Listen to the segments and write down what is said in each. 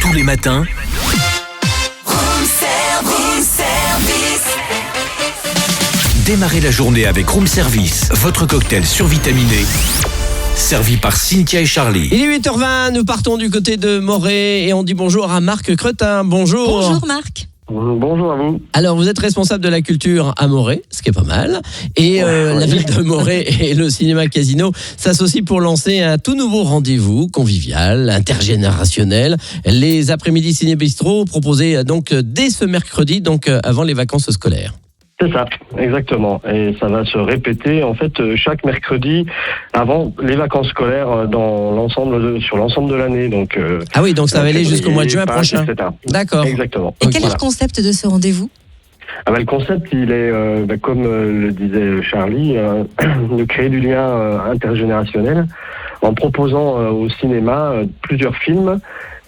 Tous les matins, démarrez la journée avec Room Service, votre cocktail survitaminé, servi par Cynthia et Charlie. Il est 8h20, nous partons du côté de Morée et on dit bonjour à Marc Cretin. Bonjour. Bonjour Marc. Bonjour à vous. Alors vous êtes responsable de la culture à Morée, ce qui est pas mal. Et la ville de Morée et le cinéma Casino s'associent pour lancer un tout nouveau rendez-vous convivial, intergénérationnel. Les après-midi ciné-bistrot proposés donc dès ce mercredi, donc avant les vacances scolaires. C'est ça, exactement. Et ça va se répéter en fait chaque mercredi avant les vacances scolaires sur l'ensemble de l'année. Donc ah oui, donc ça va aller jusqu'au mois de juin prochain. Etc. D'accord. Exactement. Et quel est le concept de ce rendez-vous ? Le concept, il est, comme le disait Charlie, de créer du lien intergénérationnel en proposant au cinéma plusieurs films.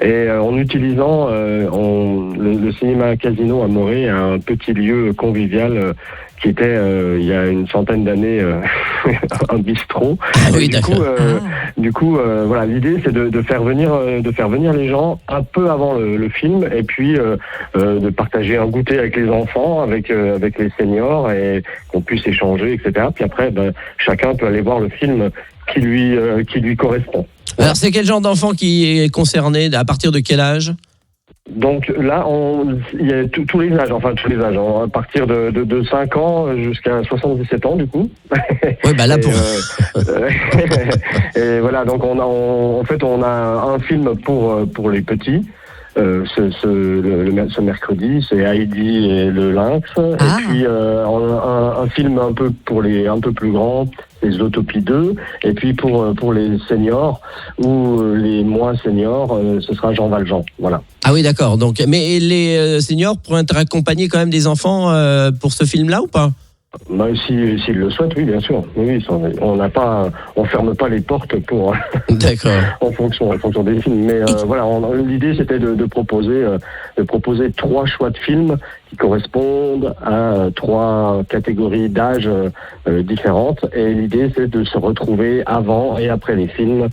Et en utilisant le cinéma Casino à Morée, un petit lieu convivial qui était il y a une centaine d'années un bistrot. Ah oui, d'accord. Du coup, voilà, l'idée c'est de faire venir les gens un peu avant le film et puis de partager un goûter avec les enfants, avec les seniors et qu'on puisse échanger, etc. Puis après, chacun peut aller voir le film qui lui correspond. Alors c'est quel genre d'enfant qui est concerné, à partir de quel âge ? Donc là, il y a tous les âges, à partir de 5 ans jusqu'à 77 ans du coup. Oui, là pour... et voilà, donc on a un film pour les petits. Ce mercredi, c'est Heidi et le lynx. Et puis un film un peu plus grands, les Zootopie 2. Et puis pour les seniors ou les moins seniors, ce sera Jean Valjean. Voilà. Ah oui, d'accord. Donc, mais les seniors pourraient accompagner quand même des enfants pour ce film-là ou pas ? S'ils le souhaitent, oui, bien sûr. Oui, on ferme pas les portes pour. D'accord. en fonction des films. Mais voilà, l'idée c'était de proposer 3 choix de films qui correspondent à 3 catégories d'âge différentes. Et l'idée c'est de se retrouver avant et après les films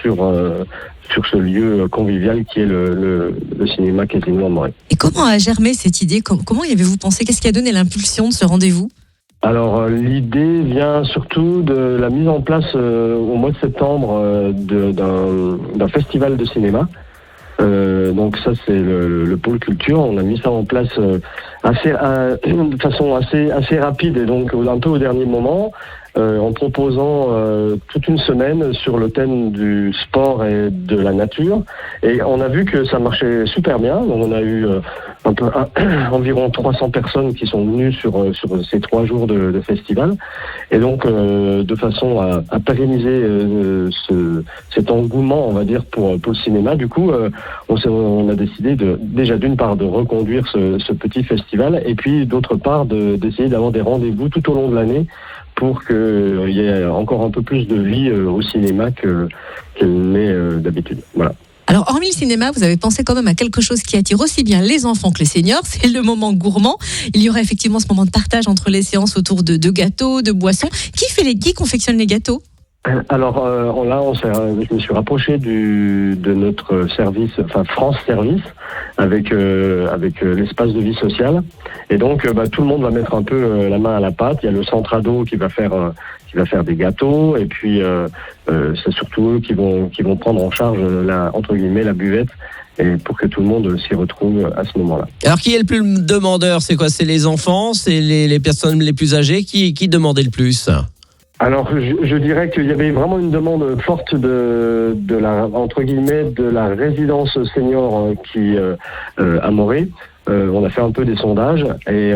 sur ce lieu convivial qui est le cinéma Casino à Morée. Et comment a germé cette idée ? Comment y avez-vous pensé ? Qu'est-ce qui a donné l'impulsion de ce rendez-vous ? Alors l'idée vient surtout de la mise en place au mois de septembre d'un festival de cinéma. Donc ça c'est le pôle culture. On a mis ça en place de façon assez rapide et donc un peu au dernier moment. En proposant toute une semaine sur le thème du sport et de la nature. Et on a vu que ça marchait super bien. Donc on a eu environ 300 personnes qui sont venues sur ces 3 jours de festival. Et donc, de façon à pérenniser cet engouement, on va dire, pour le cinéma, du coup, on a décidé déjà d'une part de reconduire ce petit festival et puis d'autre part d'essayer d'avoir des rendez-vous tout au long de l'année pour qu'il y ait encore un peu plus de vie au cinéma qu'elle n'est d'habitude. Voilà. Alors, hormis le cinéma, vous avez pensé quand même à quelque chose qui attire aussi bien les enfants que les seniors, c'est le moment gourmand. Il y aura effectivement ce moment de partage entre les séances autour de gâteaux, de boissons. Qui confectionne les gâteaux ? Alors je me suis rapproché de notre service, France Service, avec l'espace de vie sociale. Et donc tout le monde va mettre un peu la main à la pâte. Il y a le centre ado qui va faire des gâteaux, et puis c'est surtout eux qui vont prendre en charge entre guillemets la buvette. Et pour que tout le monde s'y retrouve à ce moment-là. Alors, qui est le plus demandeur ? C'est quoi ? C'est les enfants ? C'est les personnes les plus âgées ? Qui demandait le plus ? Alors, je dirais qu'il y avait vraiment une demande forte de la résidence senior à Morée. On a fait un peu des sondages et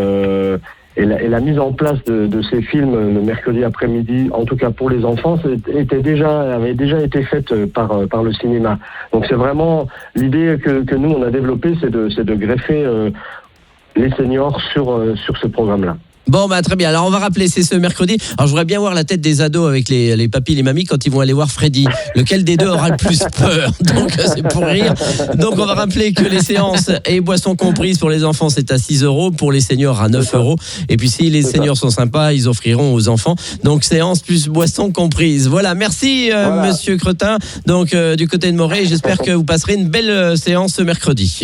la mise en place de ces films le mercredi après-midi, en tout cas pour les enfants, avait déjà été faite par le cinéma. Donc c'est vraiment l'idée que nous on a développée, c'est de greffer les seniors sur ce programme-là. Bon, bah très bien. Alors, on va rappeler, c'est ce mercredi. Alors, je voudrais bien voir la tête des ados avec les papis et les mamies quand ils vont aller voir Freddy. Lequel des deux aura le plus peur? Donc, c'est pour rire. Donc, on va rappeler que les séances et boissons comprises pour les enfants, c'est à 6 €. Pour les seniors, à 9 €. Et puis, si les seniors sont sympas, ils offriront aux enfants. Donc, séance plus boissons comprises. Voilà. Merci, monsieur Cretin. Donc, du côté de Morée, j'espère que vous passerez une belle séance ce mercredi.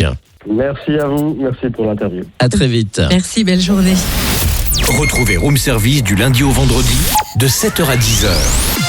Merci à vous, merci pour l'interview. À très vite. Merci, belle journée. Retrouvez Room Service du lundi au vendredi de 7h à 10h.